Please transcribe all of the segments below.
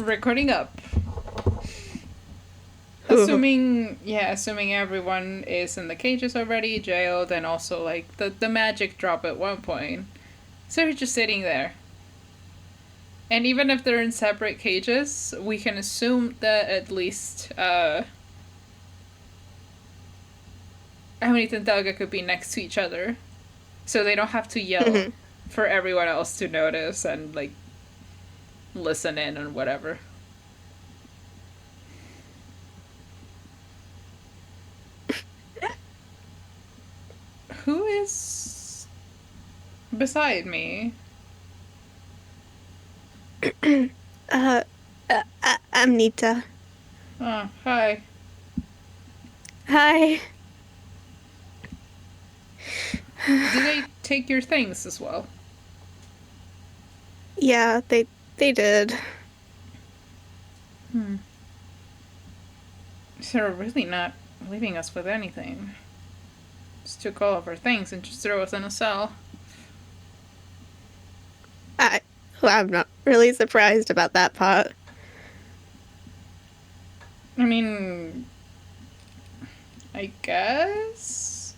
Recording up. Ooh. Assuming everyone is in the cages already, jailed, and also, like, the magic drop at one point. So you're just sitting there. And even if they're in separate cages, we can assume that at least, Amnita and Taoka could be next to each other. So they don't have to yell for everyone else to notice and, like, listen in and whatever. Who is beside me? Amnita. Oh, hi. Hi. Do they take your things as well? Yeah, they did. So they're really not leaving us with anything. Just took all of our things and just threw us in a cell. I'm not really surprised about that part. I mean, I guess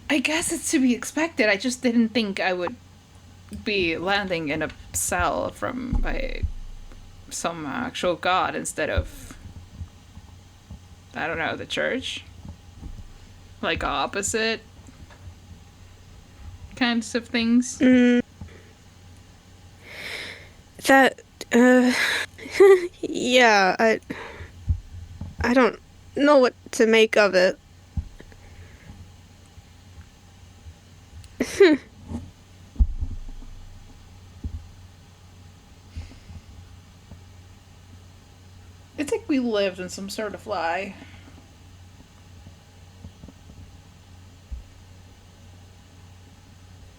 it's to be expected. I just didn't think I would be landing in a cell by some actual god instead of, I don't know, the church. Like opposite kinds of things. That, yeah, I don't know what to make of it. It's like we lived in some sort of lie.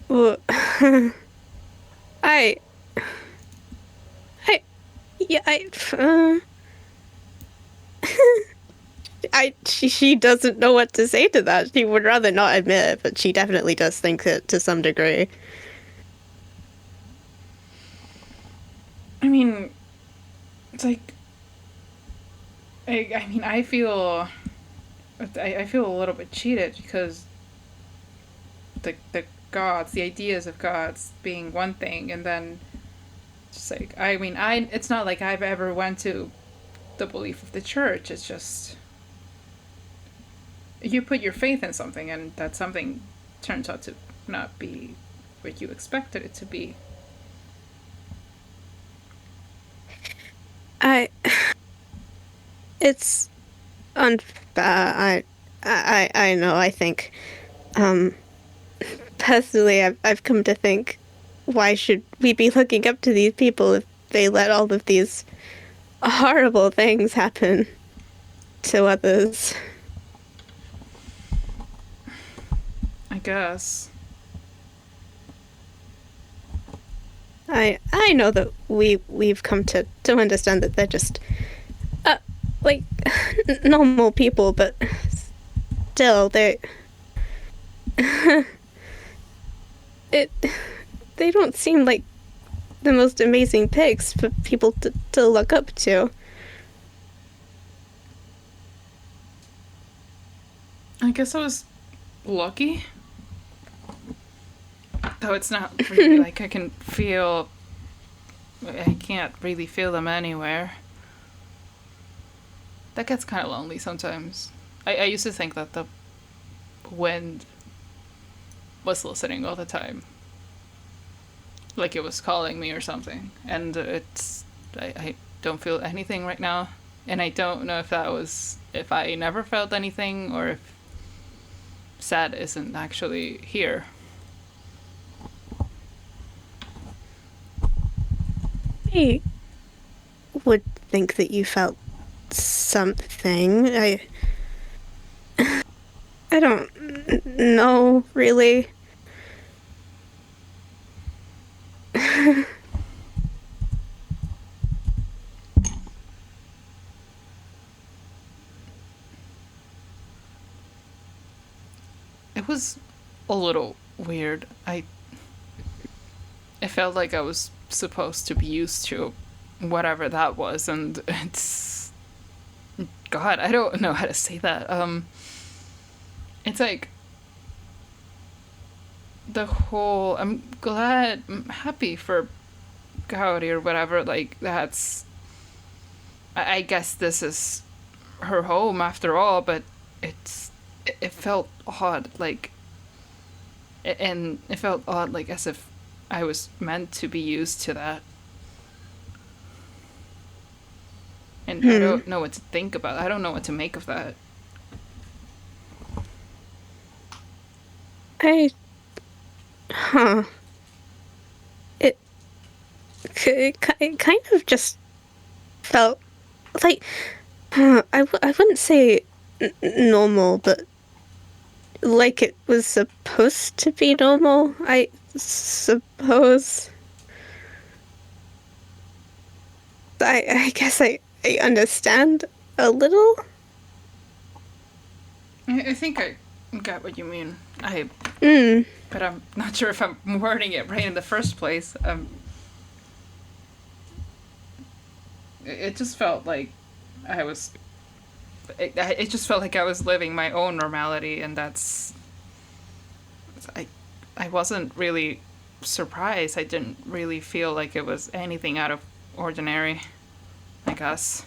Well, I, yeah, she doesn't know what to say to that. She would rather not admit it, but she definitely does think it to some degree. I mean, it's like, I mean, I feel a little bit cheated because the gods, the ideas of gods being one thing, and then just like, I mean, it's not like I've ever went to the belief of the church. It's just you put your faith in something, and that something turns out to not be what you expected it to be. It's unfair. I know. I think, personally, I've come to think, why should we be looking up to these people if they let all of these horrible things happen to others? I guess. I know that we've come to understand that they're just like normal people, but still they they don't seem like the most amazing pigs for people to look up to. I guess I was lucky. Though it's not really like I can't really feel them anywhere. That gets kind of lonely sometimes. I used to think that the wind was listening all the time. Like it was calling me or something. And I don't feel anything right now. And I don't know if I never felt anything or if sad isn't actually here. I would think that you felt something. I don't know, really. It was a little weird. I felt like I was supposed to be used to whatever that was, and it's God, I don't know how to say that. It's like the whole. I'm happy for Kaori or whatever. Like that's. I guess this is her home after all, but it felt odd, like, and it felt odd, like as if I was meant to be used to that. And I don't know what to think about. I don't know what to make of that. I, huh. It, it kind of just felt like, I wouldn't say normal, but like it was supposed to be normal, I suppose. I guess I understand a little. I think I get what you mean. Mm. But I'm not sure if I'm wording it right in the first place. It just felt like I was. It just felt like I was living my own normality, and that's. I wasn't really surprised. I didn't really feel like it was anything out of ordinary, I guess.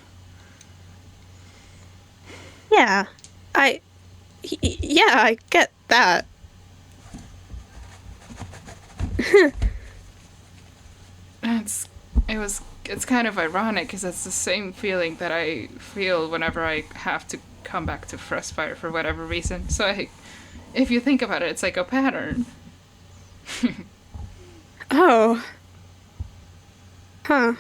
Yeah. Yeah, I get that. It's kind of ironic because it's the same feeling that I feel whenever I have to come back to Frostfire for whatever reason. So if you think about it, it's like a pattern. Oh. Huh.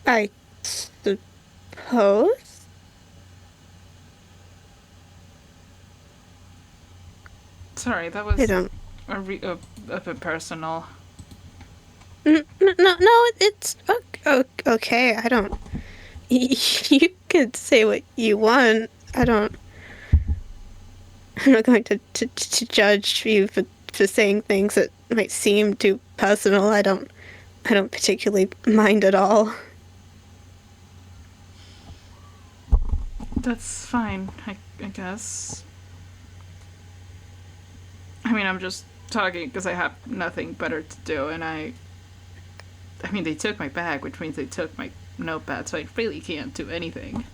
I suppose? Sorry, that was I don't. a bit personal. No, it's okay. I don't. You could say what you want. I'm not going to judge you for saying things that might seem too personal. I don't particularly mind at all. That's fine, I guess. I mean, I'm just talking because I have nothing better to do, and I mean, they took my bag, which means they took my notepad, so I really can't do anything.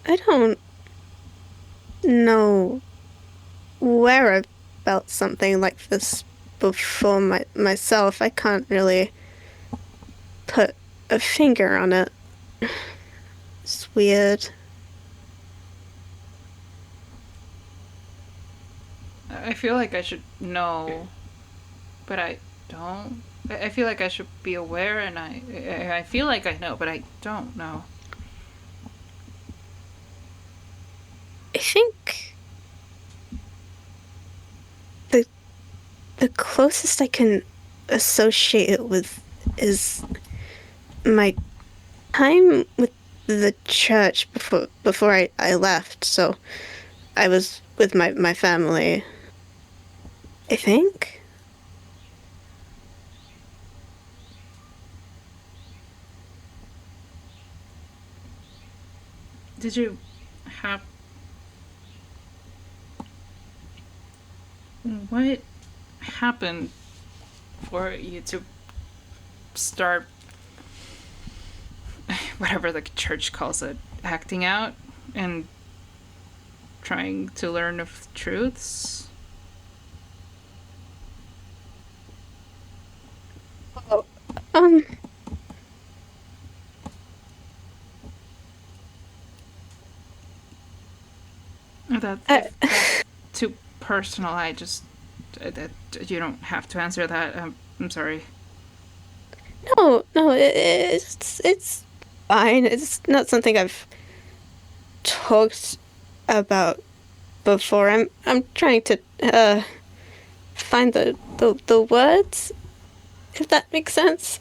I don't know where I felt something like this before myself. I can't really put a finger on it. It's weird. I feel like I should know, but I don't. I feel like I should be aware, and I feel like I know, but I don't know. I think the closest I can associate it with is my time with the church before I left. So I was with my family, I think. Did you have. What happened for you to start whatever the church calls it, acting out and trying to learn of truths? Oh, um, That's too personal. I just that you don't have to answer that. I'm sorry. no, it's fine. It's not something I've talked about before. I'm trying to find the words, if that makes sense.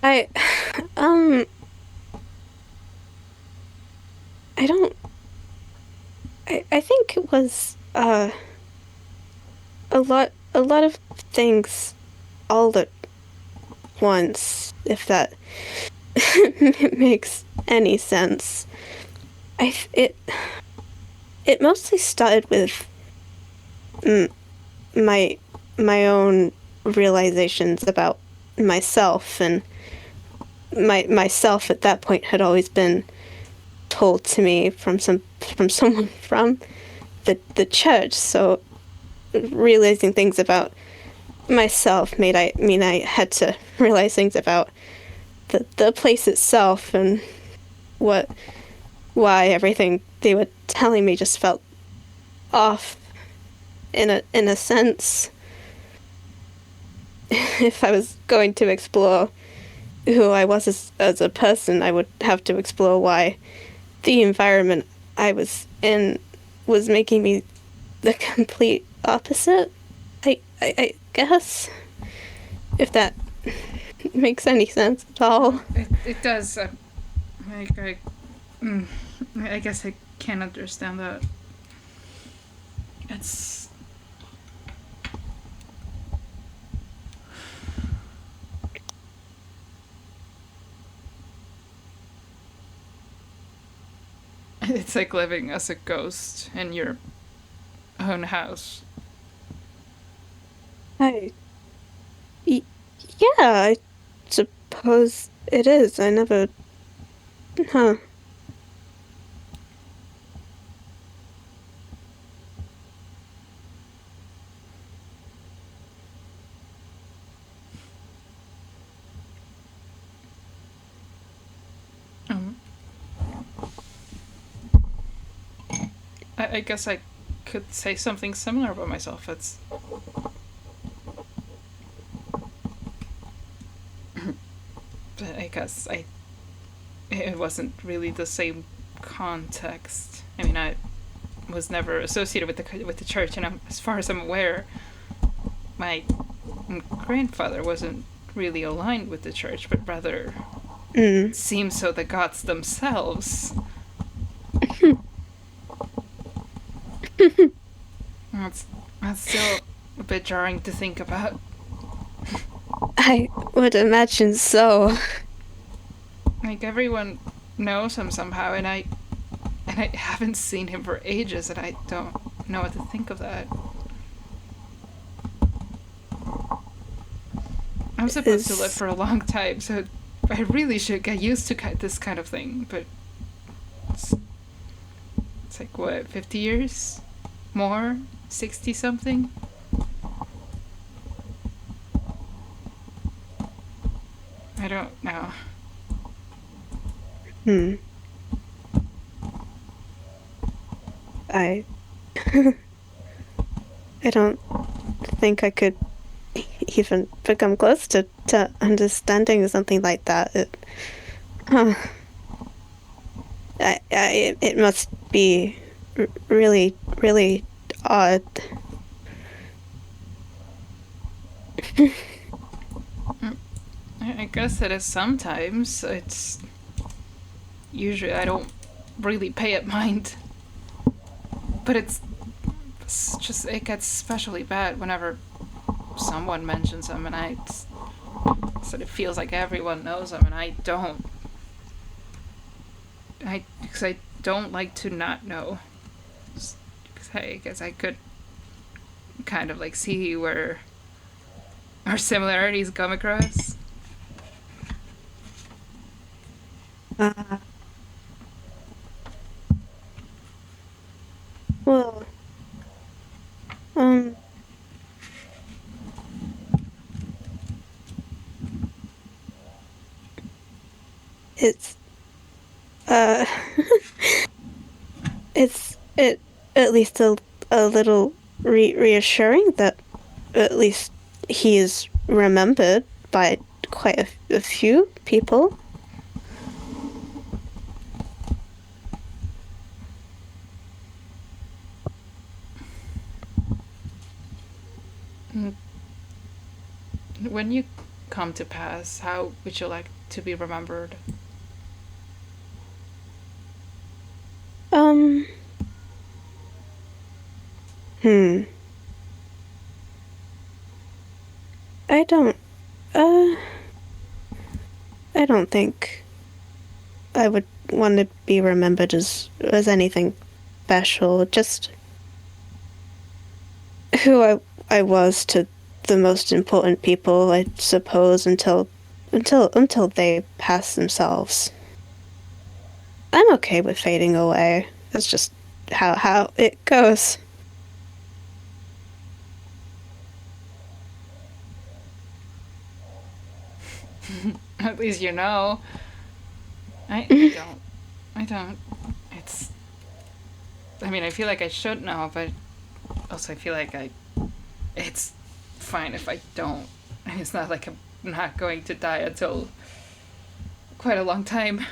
I, um, I don't. I think it was a lot of things all at once, if that makes any sense. I it it mostly started with mm, my my own realizations about myself, and myself at that point had always been told to me from someone from the church. So realizing things about myself I had to realize things about the place itself, and what why everything they were telling me just felt off in a sense. If I was going to explore who I was as a person, I would have to explore why the environment I was in was making me the complete opposite. I guess, if that makes any sense at all. It does. I, mm, I guess I can understand that. It's. It's like living as a ghost in your own house. I, yeah, I suppose it is. I never, huh. Um, I guess I could say something similar about myself. It's. But I guess it wasn't really the same context. I mean, I was never associated with the church, and as far as I'm aware, my grandfather wasn't really aligned with the church, but rather seems so the gods themselves. That's still a bit jarring to think about. I would imagine so. Like everyone knows him somehow, and I haven't seen him for ages, and I don't know what to think of that. I'm supposed to live for a long time, so I really should get used to this kind of thing, but it's like, what, 50 years? More? 60 something? I don't know. I I don't think I could even become close to understanding something like that. It must be really, really odd. I guess it is sometimes. It's usually I don't really pay it mind, but it's just it gets especially bad whenever someone mentions him, and I so it feels like everyone knows him, and I don't. Because I don't like to not know. Because I guess I could kind of like see where our similarities come across. Well, it's uh, it at least a little reassuring that at least he is remembered by quite a few people. When you come to pass? How would you like to be remembered? Um, hmm. I don't, uh, I don't think I would want to be remembered as anything special. Just who I was to the most important people, I suppose, until they pass themselves. I'm okay with fading away. That's just how it goes. At least you know. I don't. I don't. It's. I mean, I feel like I should know, but also I feel like it's fine if I don't. And it's not like I'm not going to die until quite a long time.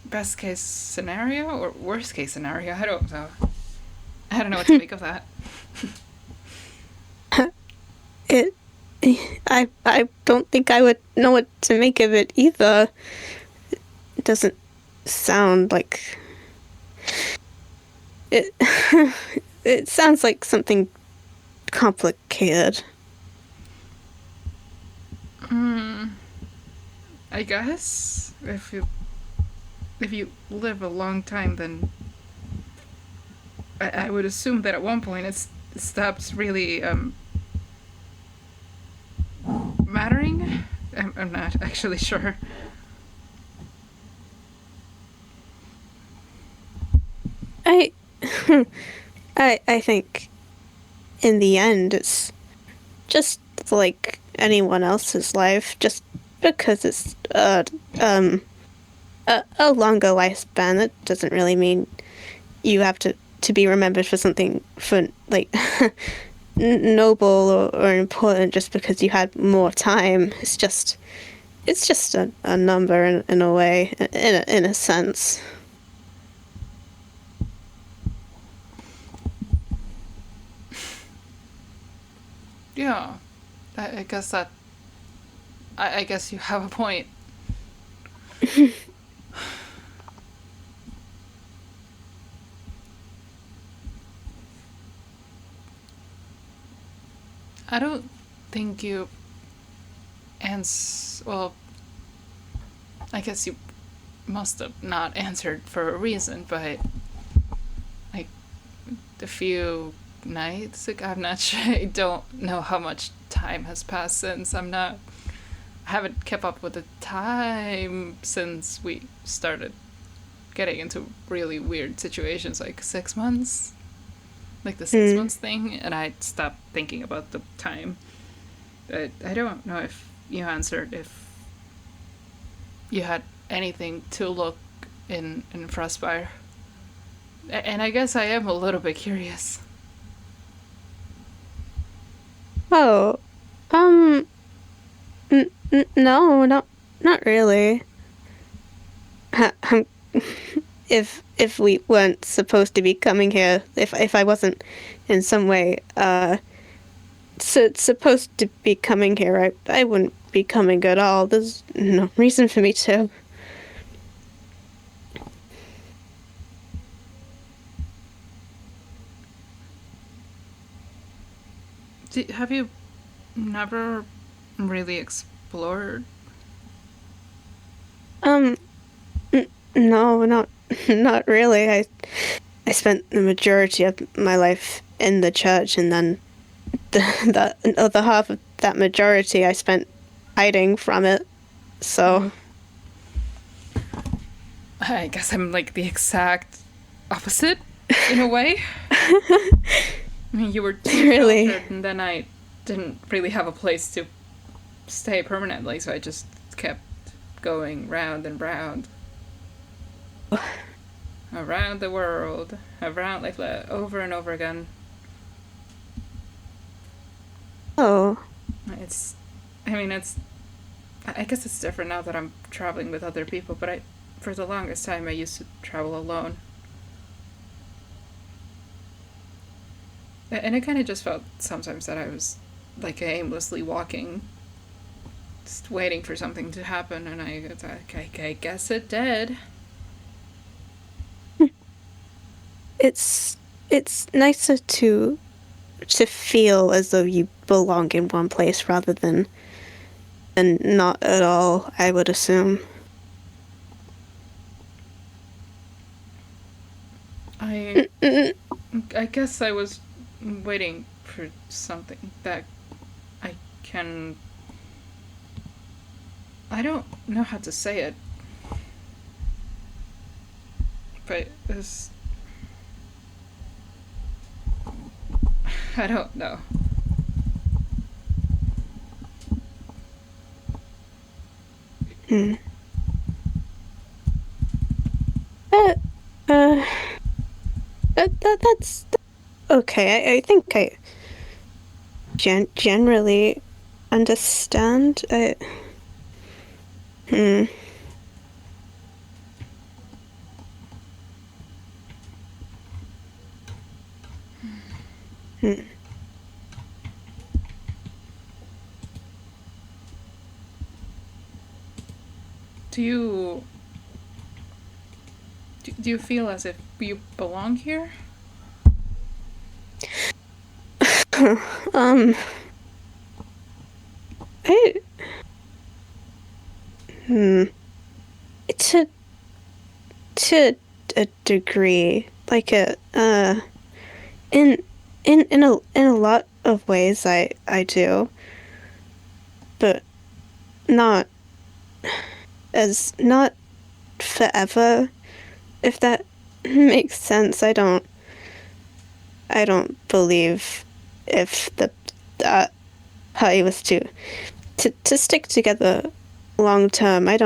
Best case scenario or worst case scenario? I don't know. I don't know what to make of that. It. I don't think I would know what to make of it either. It doesn't sound like it. It sounds like something complicated. I guess if you live a long time, then I would assume that at one point it stops really mattering. I'm not actually sure. I I think in the end it's just like anyone else's life, just because it's a longer lifespan. It doesn't really mean you have to be remembered for something for like noble or important just because you had more time. It's just a number in a way, in a sense. Yeah, I guess that. I guess you have a point. I don't think you well, I guess you must have not answered for a reason, but like a few nights ago, I'm not sure. I don't know how much time has passed since. I haven't kept up with the time since we started getting into really weird situations, like 6 months, like the 6 months thing, and I stopped thinking about the time. But I don't know if you answered if you had anything to look in Frostfire. And I guess I am a little bit curious. Oh, no, not really. If we weren't supposed to be coming here, if I wasn't in some way supposed to be coming here, I wouldn't be coming at all. There's no reason for me to. Have you never really explored? Um, no, not really. I spent the majority of my life in the church, and then the other half of that majority I spent hiding from it. So, I guess I'm like the exact opposite in a way. I mean, you were too really, sheltered, and then I didn't really have a place to stay permanently, so I just kept going round and round. Around the world, around Leiflet, over and over again. oh, It's, I mean, I guess it's different now that I'm traveling with other people, but for the longest time, I used to travel alone. And it kind of just felt sometimes that I was like aimlessly walking just waiting for something to happen, and I guess it did. It's nicer to feel as though you belong in one place rather than not at all, I would assume. I guess I was waiting for something that I can... I don't know how to say it. But it's... I don't know. That's okay. I think I generally understand. Hmm. Do you feel as if you belong here? I to a degree, like in a lot of ways I do, but not forever, if that makes sense. I don't believe if the party was to stick together long term. I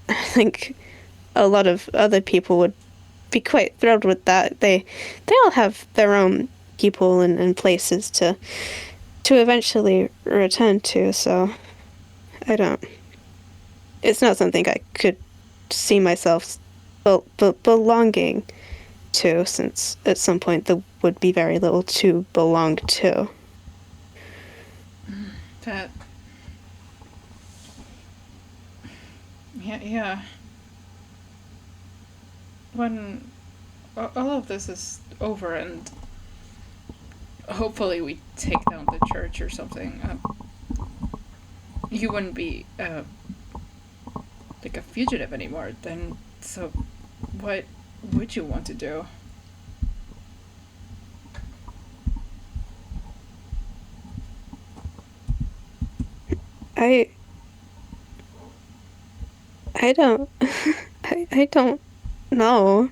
think a lot of other people would be quite thrilled with that. They all have their own people and places to eventually return to, so I don't... It's not something I could see myself belonging to, since at some point there would be very little to belong to. That... Yeah. When all of this is over and hopefully we take down the church or something, you wouldn't be like a fugitive anymore then. So what would you want to do? I don't I don't know.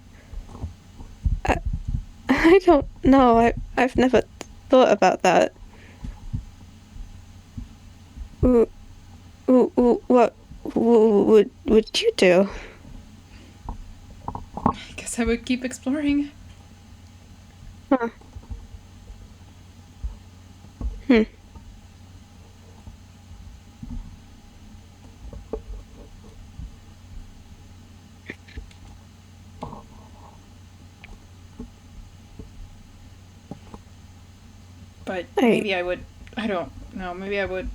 I don't know. I've never thought about that. What would you do? I guess I would keep exploring. Huh. But maybe I would... I don't know. Maybe I would...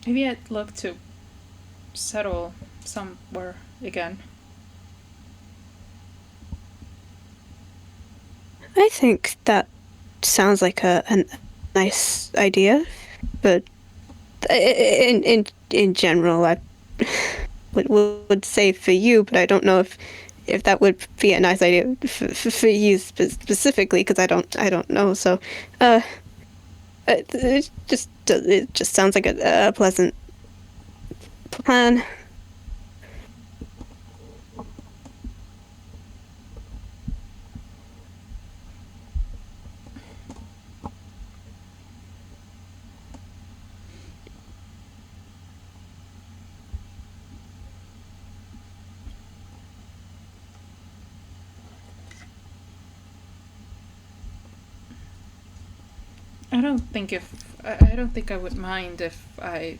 Maybe I'd look to settle somewhere again. I think that sounds like a nice idea, but in general, I would say for you, but I don't know if that would be a nice idea for you specifically, because I don't know. So, it just sounds like a pleasant plan. I don't think I would mind if I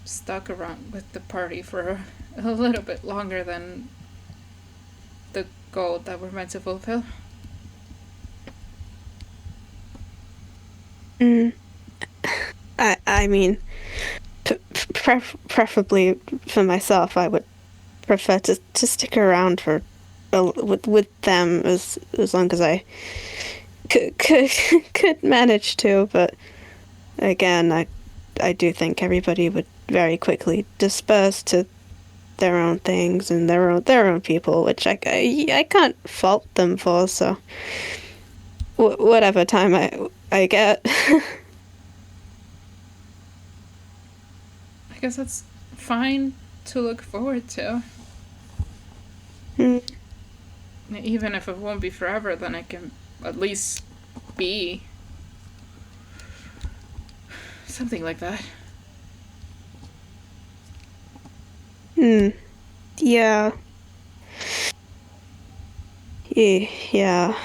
stuck around with the party for a little bit longer than the goal that we're meant to fulfill. Mm, I mean, preferably for myself, I would prefer to stick around for with them as long as I could could manage to. But again, I do think everybody would very quickly disperse to their own things and their own people, which I can't fault them for. So whatever time I get. I guess that's fine to look forward to. Mm, Even if it won't be forever, then it can at least be something like that. mm, yeah. Yeah.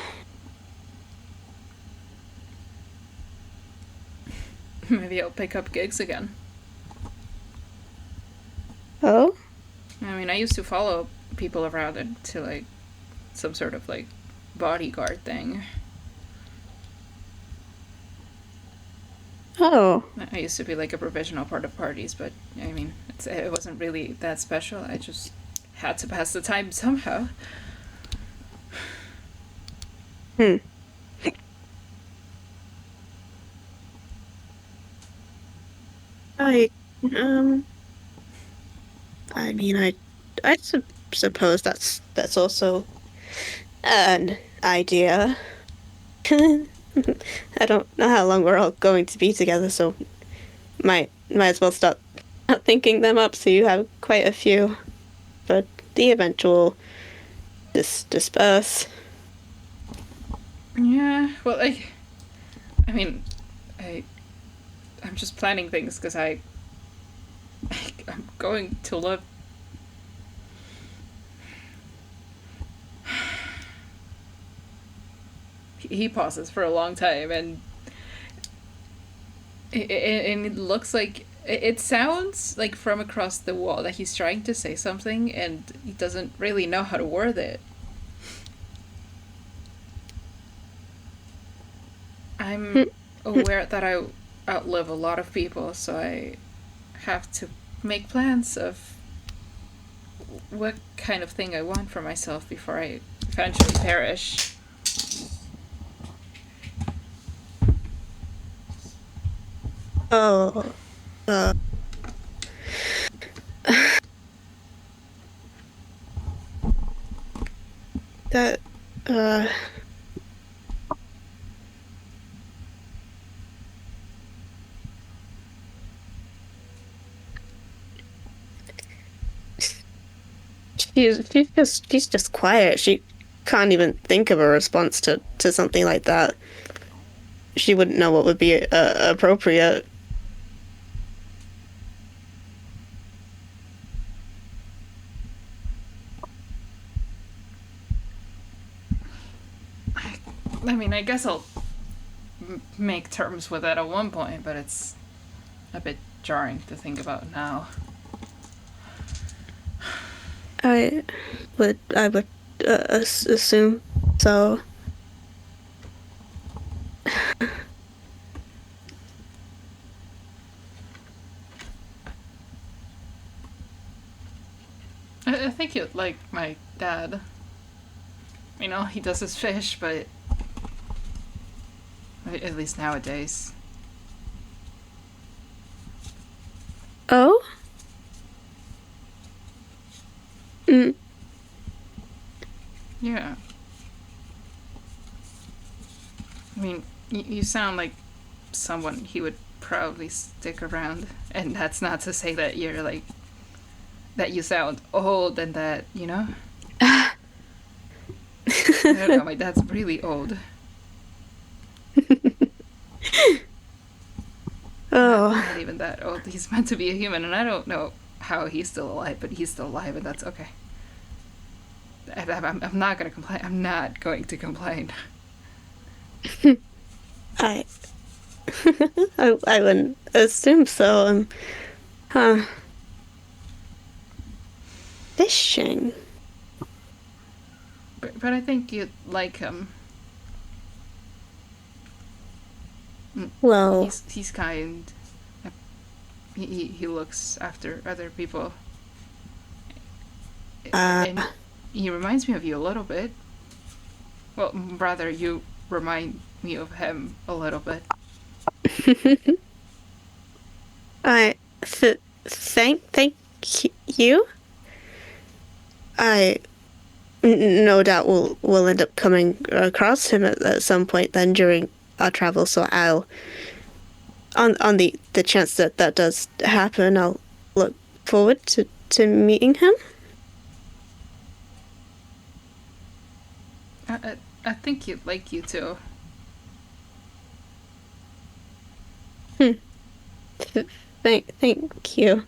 Maybe I'll pick up gigs again. Oh? I mean, I used to follow people around to like some sort of like bodyguard thing. Oh. I used to be like a provisional part of parties, but I mean, it wasn't really that special. I just had to pass the time somehow. Hmm. I um I mean I suppose that's also an idea. I don't know how long we're all going to be together, so might as well start thinking them up so you have quite a few. But the eventual disperse. Yeah, well, I mean, I, I'm just planning things because I'm going to live. He pauses for a long time, and it looks like it sounds like from across the wall that he's trying to say something, and he doesn't really know how to word it. I'm aware that I outlive a lot of people, so I have to make plans of what kind of thing I want for myself before I eventually perish. Oh. Uh, that uh she's just quiet. She can't even think of a response to something like that. She wouldn't know what would be appropriate. I mean, I guess I'll make terms with it at one point, but it's a bit jarring to think about now. I would assume so. I think you'd like my dad. You know, he does his fish, but at least nowadays. Oh? Mm. Yeah. I mean, you sound like someone he would probably stick around, and that's not to say that you're like that you sound old and that you know. I don't know. My dad's really old. Oh. Not even that old. He's meant to be a human, and I don't know how he's still alive, but he's still alive, and that's okay. I'm not gonna complain. I'm not going to complain. I I wouldn't assume so. Huh. Fishing. But I think you'd like him. Well, He's kind. He looks after other people, uh, and he reminds me of you a little bit. Well, rather, you remind me of him a little bit. I thank you. I no doubt will end up coming across him at some point then during our travel. So I'll on the chance that that does happen, I'll look forward to meeting him. I think he'd like you too. Hmm. Thank you.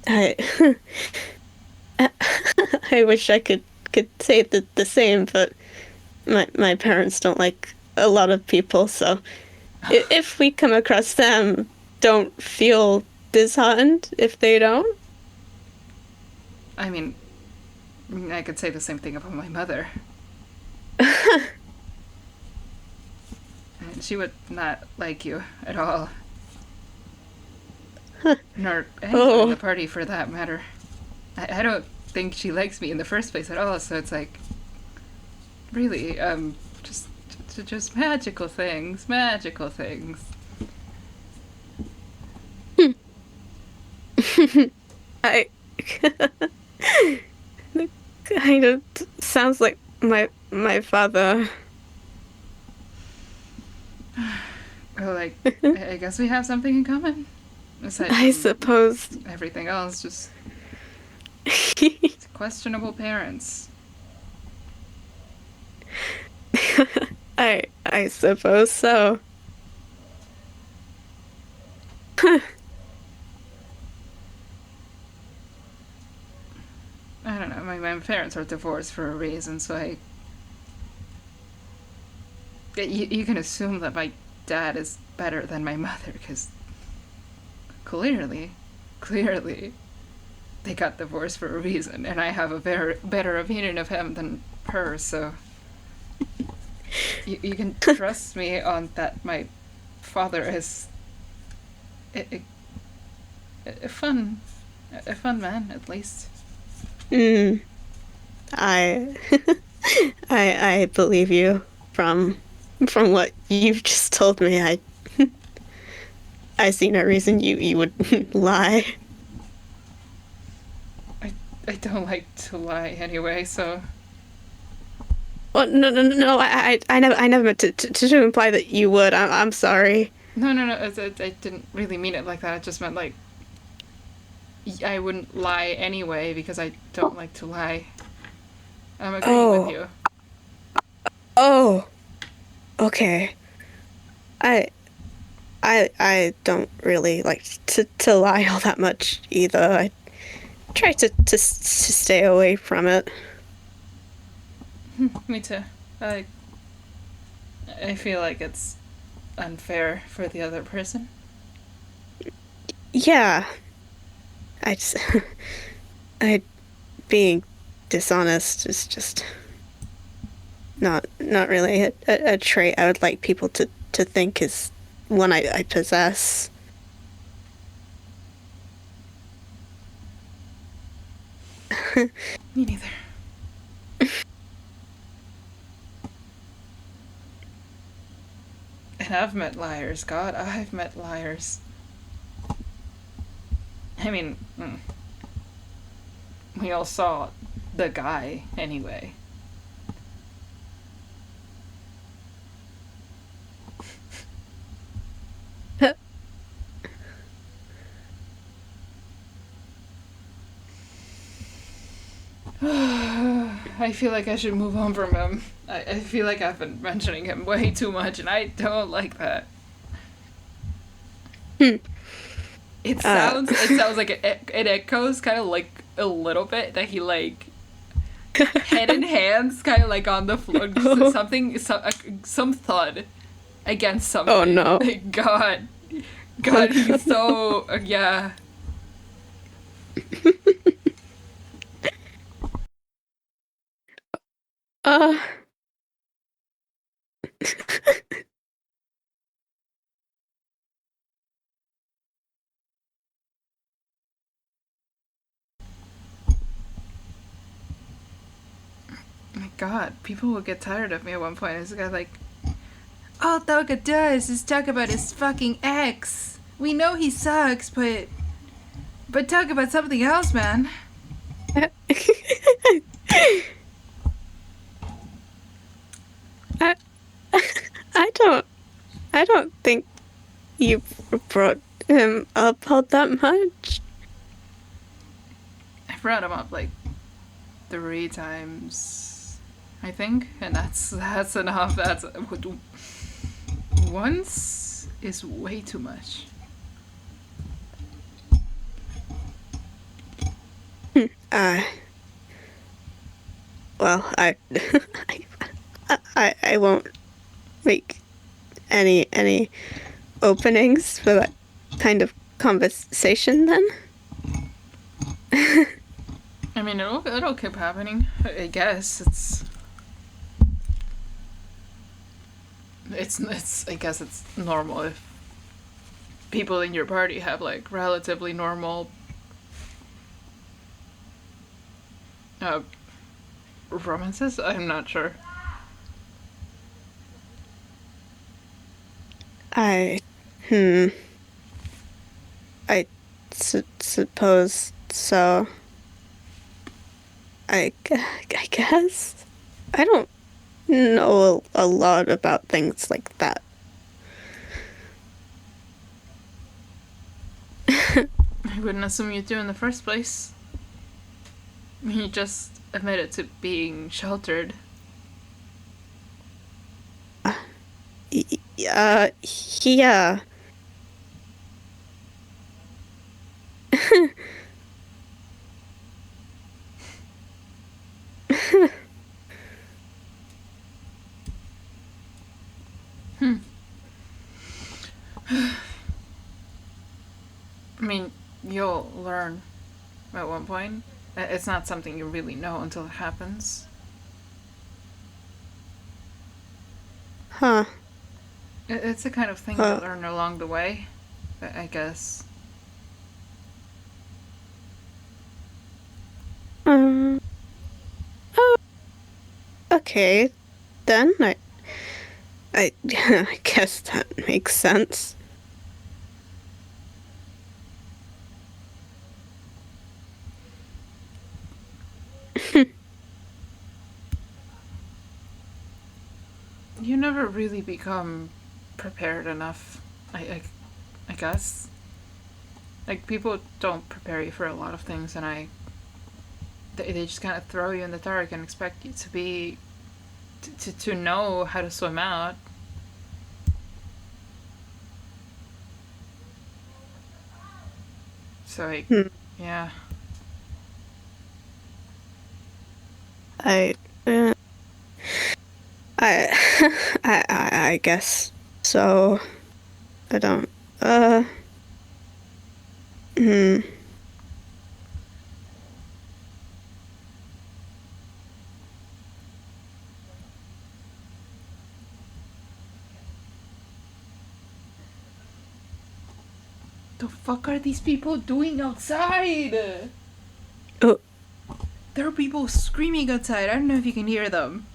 I I wish I could say the same, but my parents don't like a lot of people, so if we come across them, don't feel disheartened if they don't. I mean, I could say the same thing about my mother. And she would not like you at all. Nor anyone in the Oh, party for that matter. I don't think she likes me in the first place at all, so it's like, really, just magical things, magical things. I kind of sounds like my father. Well, like, I guess we have something in common. Aside I from suppose. everything else, just questionable parents. I suppose so. I don't know, my parents are divorced for a reason, so you can assume that my dad is better than my mother, because clearly, clearly, they got divorced for a reason, and I have a better opinion of him than her, so you can trust me on that. My father is a, a fun, a fun man, at least. Mm, I I believe you from what you've just told me. I see no reason you would lie. I, I don't like to lie anyway, so Oh no! I never meant to imply that you would. I'm sorry. no. I didn't really mean it like that. I just meant like I wouldn't lie anyway because I don't like to lie. I'm agreeing with Oh you. oh okay. I I don't really like to lie all that much either. I try to stay away from it. Me too. I I feel like it's unfair for the other person. Yeah, I just I being dishonest is just not really a trait I would like people to think is one I possess. Me neither. And I've met liars. God, I've met liars. I mean, we all saw the guy anyway. I feel like I should move on from him. I feel like I've been mentioning him way too much, and I don't like that. Hmm. Uh, It sounds like it echoes kind of like a little bit that he like head and hands kind of like on the floor, oh, some thud against oh something. no. Like, Oh God, he's so yeah. no. Uh God, people will get tired of me at one point. It's like, all Taoka does is talk about his fucking ex. We know he sucks, but talk about something else, man. I, I don't think you brought him up all that much. I brought him up like 3 times, I think, and that's enough. That's once is way too much. Well, I won't make any openings for that kind of conversation then. I mean, it'll keep happening. I guess it's I guess it's normal if people in your party have like relatively normal romances. I'm not sure. I suppose so. I guess. I don't know a lot about things like that. I wouldn't assume you do in the first place. You just admitted to being sheltered. Yeah. I mean, you'll learn at one point. It's not something you really know until it happens. Huh. It's the kind of thing you learn along the way, I guess. Oh, okay. Then I guess that makes sense. You never really become prepared enough, I guess. Like, people don't prepare you for a lot of things, and they just kind of throw you in the dark and expect you to be to know how to swim out. So yeah. I uh, I guess so. I don't hmm. The fuck are these people doing outside? Oh. There are people screaming outside. I don't know if you can hear them.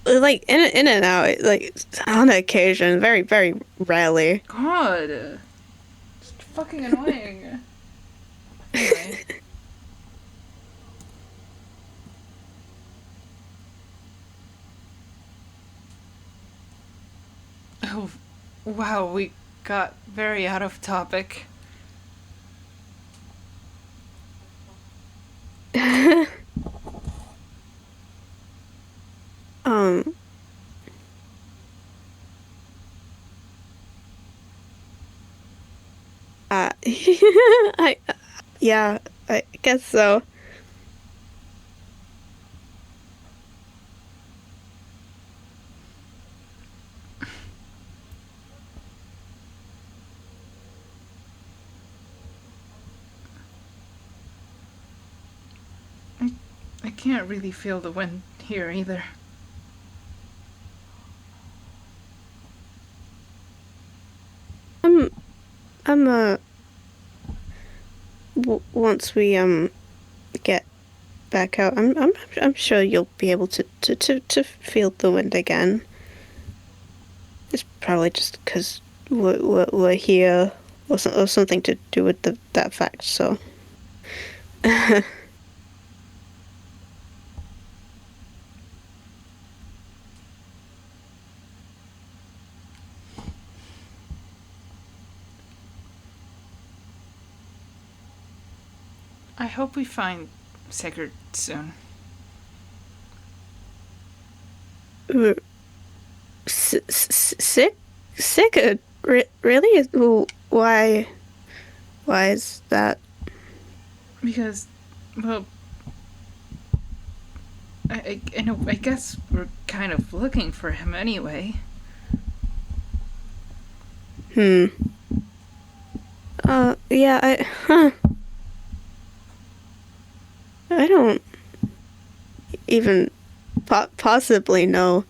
Like in and out, like on occasion, very rarely. God, it's fucking annoying. Anyway. Oh, wow, we got very out of topic. um I yeah, I guess so. I can't really feel the wind here either. I'm once we get back out. I'm sure you'll be able to feel the wind again. It's probably just because we're here, or something to do with that fact. So. I hope we find Sigurd soon. Sick, Sigurd? Really? Why? Why is that? Because, well, I guess we're kind of looking for him anyway. Yeah, I don't even possibly know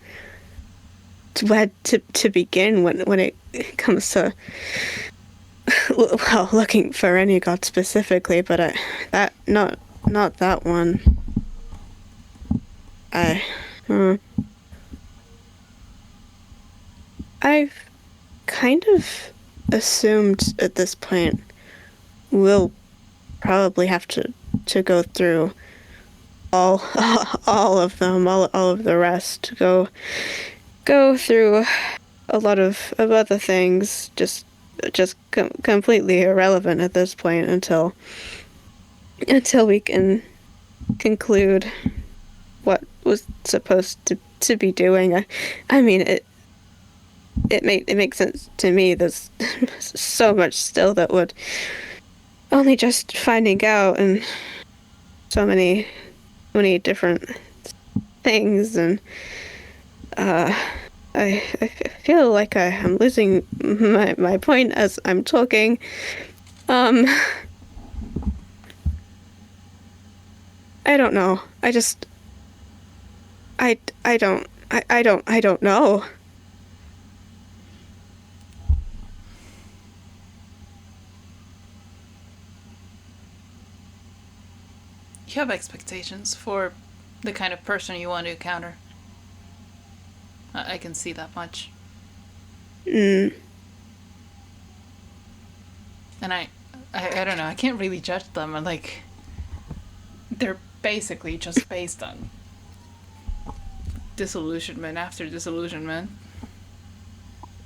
where to begin when it comes to, well, looking for any god specifically, but not that one. I've kind of assumed at this point we'll probably have to go through all of them, all of the rest. Go through a lot of other things, just completely irrelevant at this point until we can conclude what was supposed to be doing. I mean it makes sense to me. There's so much still that would only just finding out, and so many different things, and I feel like I'm losing my point as I'm talking. I don't know. I don't know. You have expectations for the kind of person you want to encounter. I can see that much. And I don't know. I can't really judge them. Like, they're basically just based on disillusionment after disillusionment.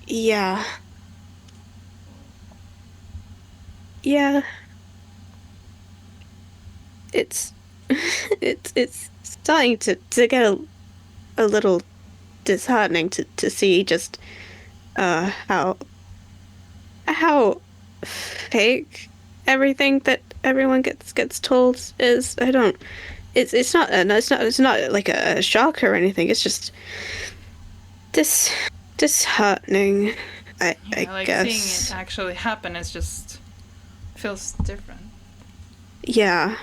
Yeah. It's it's starting to get a little disheartening to see just how fake everything that everyone gets told is. I don't. It's not like a shock or anything. It's just disheartening. I Like guess. seeing it actually happen is just feels different. Yeah.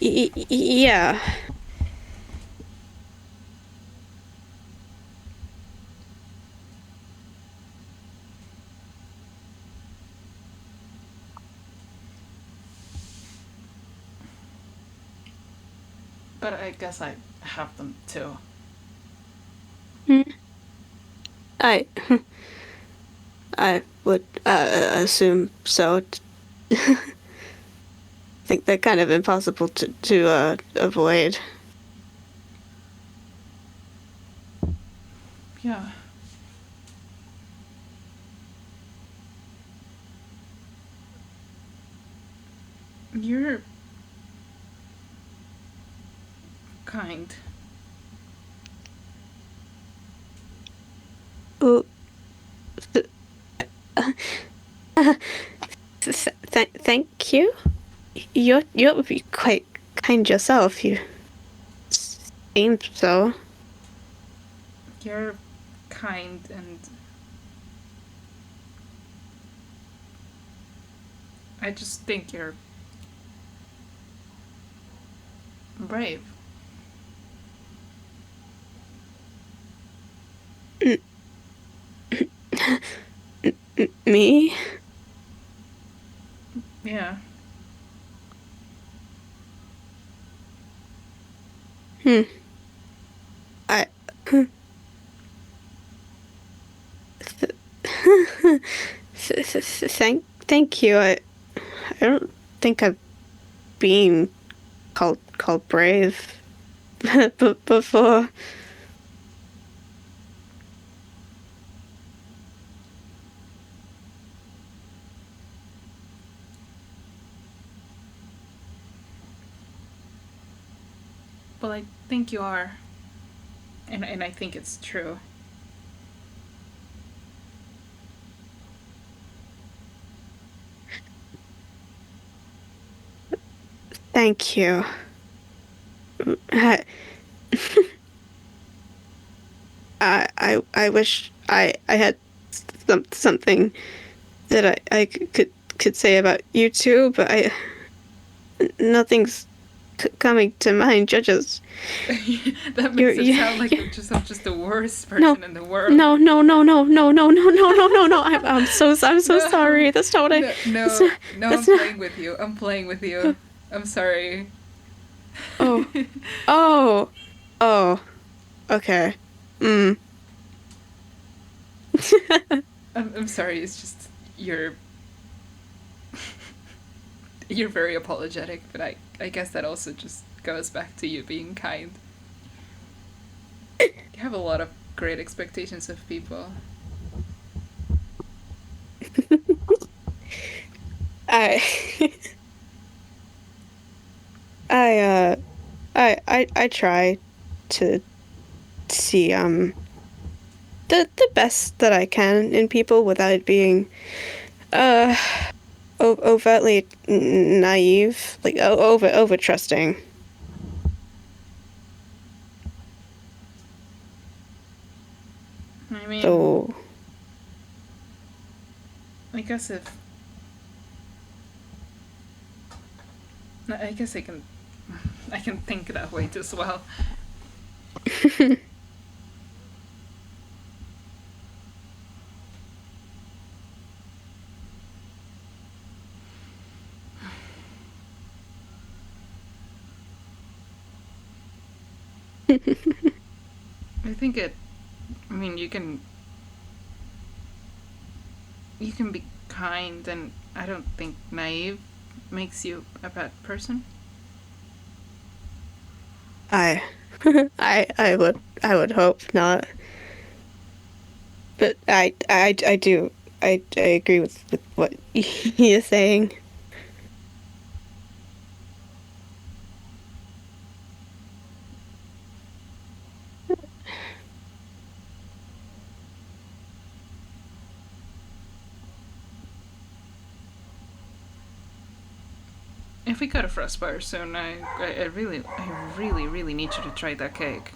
Yeah. But I guess I have them too. I I would assume so. I think they're kind of impossible to avoid. Yeah. You're kind. Oh, thank you. You're quite kind yourself. You seem so. You're kind and I just think you're brave. Me? Yeah. Hmm. I thank you. I don't think I've been called brave before. Well, I think you are. And I think it's true. Thank you. I I wish I had something that I could say about you too, but nothing's coming to mind. Judges, That you're makes it sound like I'm just the worst no, person in the world. no. I'm so No, sorry. That's not what I. no, That's no, not. no. I'm That's not. playing with you. I'm playing with you. I'm sorry. Oh, oh, oh. Okay. Mm. I'm sorry. It's just you're you're very apologetic, but I guess that also just goes back to you being kind. You have a lot of great expectations of people. I I I try to see the best that I can in people without it being uh overtly naive, like over trusting. I mean, So I guess if I guess I can think that way as well. I think it. I mean, you can be kind, and I don't think naive makes you a bad person. I I would hope not. But I do I agree with what you're saying. If we go to Frostfire soon, I really need you to try that cake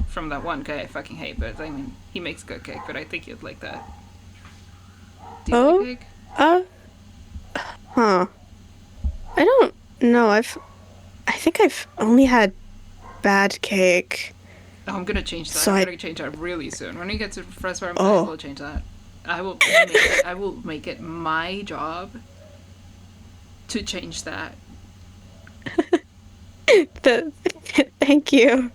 from that one guy I fucking hate. But I mean, he makes good cake, but I think you'd like that. Do you like Oh, cake? uh, huh. I don't know. I think I've only had bad cake. Oh, I'm gonna change that. So I'm I gonna change that really soon. When we get to Frostfire, I oh will change that. I will make it my job to change that. the thank you.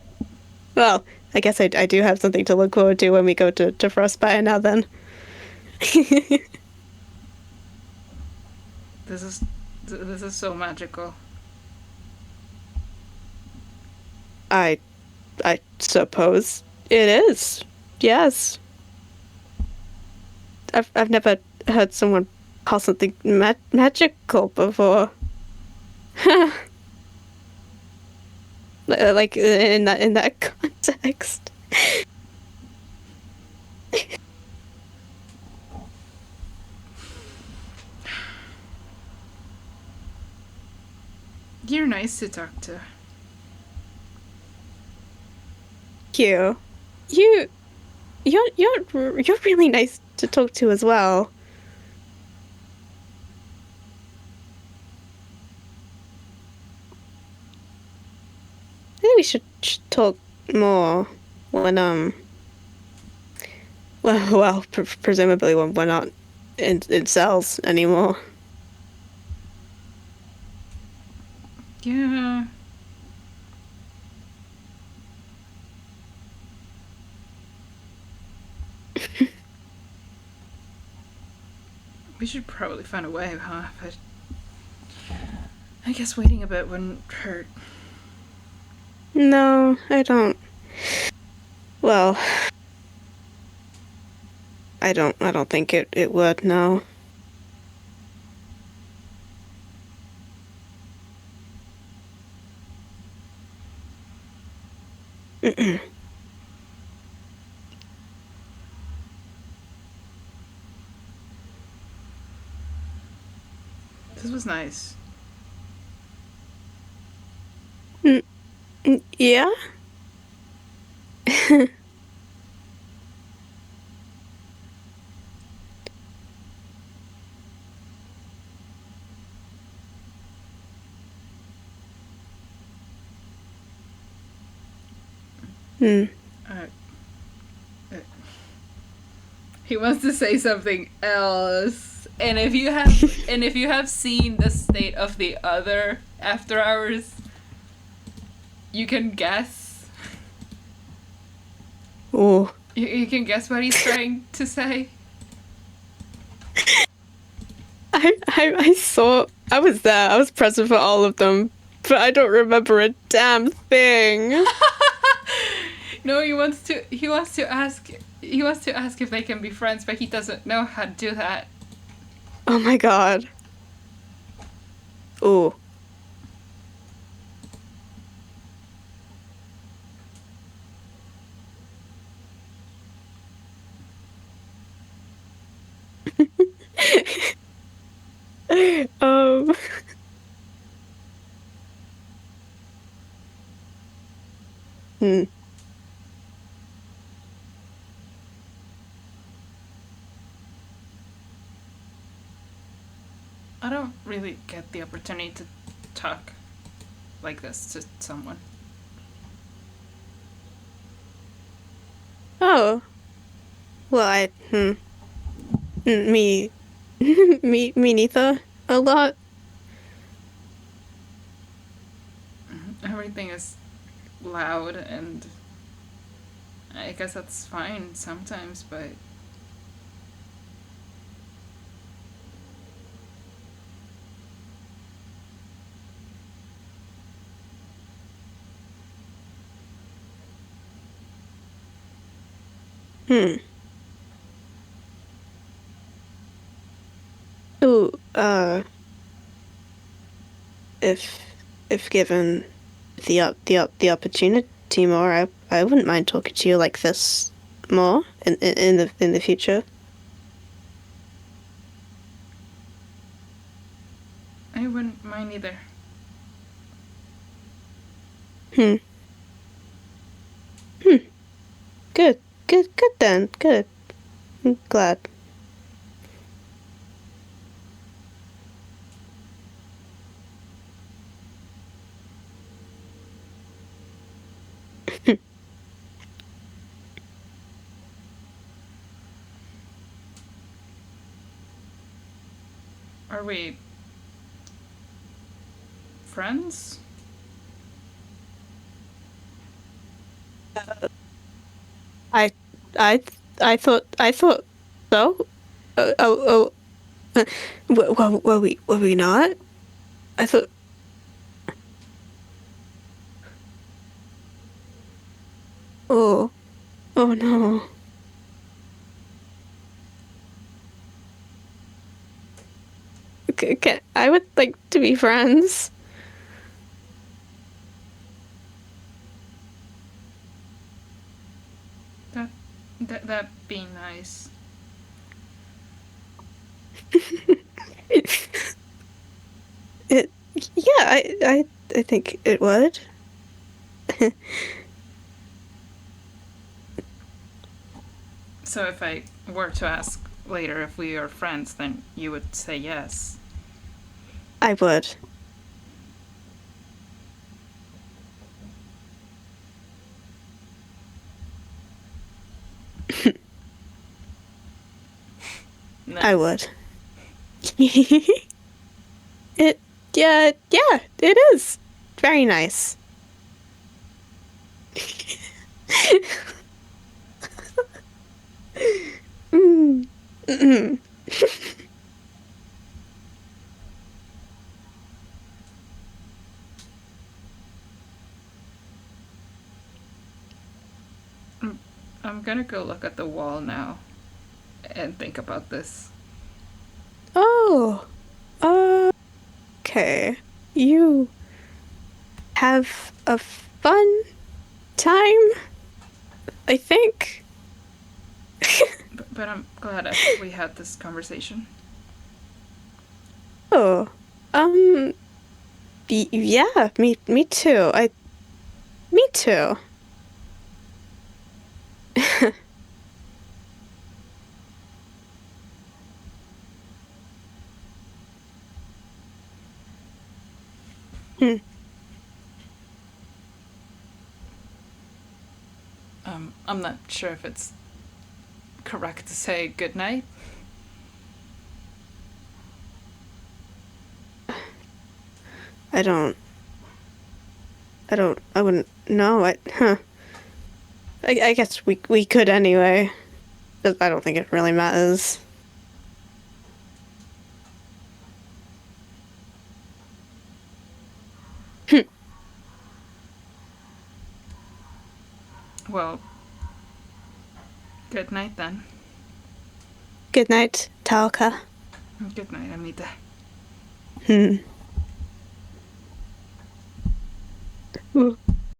Well, I guess I do have something to look forward to when we go to Frostbite now then. This is this is so magical. I I suppose it is. Yes. I've never heard someone call something magical before. Like in that context. You're nice to talk to. You, you, you're really nice to talk to as well. I think we should talk more when presumably when we're not in cells anymore. Yeah. We should probably find a way, huh? But I guess waiting a bit wouldn't hurt. No, I don't. Well, I don't think it would, no. Mm-mm. This was nice. Yeah? Hmm. Uh, uh, he wants to say something else, and if you have seen the state of the other after hours, you can guess. Oh. You can guess what he's trying to say. I saw, I was there, I was present for all of them, but I don't remember a damn thing. No, he wants to ask if they can be friends, but he doesn't know how to do that. Oh my god. Oh. um. Hmm. I don't really get the opportunity to talk like this to someone. Oh. Well, me, me neither. A lot. Everything is loud, and I guess that's fine sometimes, but Hmm. Ooh, if given the opportunity more, I wouldn't mind talking to you like this more in the future. I wouldn't mind either. Hmm. Hmm. Good. Good then. Good. I'm glad. Are we friends? I I I thought so. Were we not? I thought. Oh, oh no. I would like to be friends. That'd be nice. It, yeah, I think it would. So if I were to ask later if we are friends, then you would say yes. I would. Nice. I would. It, yeah, it is. Very nice. I'm gonna go look at the wall now and think about this. Oh, okay. You have a fun time, I think. But I'm glad we had this conversation. Oh, yeah, me too. Me too. Hmm. I'm not sure if it's correct to say good night. I don't, I wouldn't know. I guess we could anyway. I don't think it really matters. Well, good night then. Good night, Taoka. Good night, Amnita. Hmm. Ooh.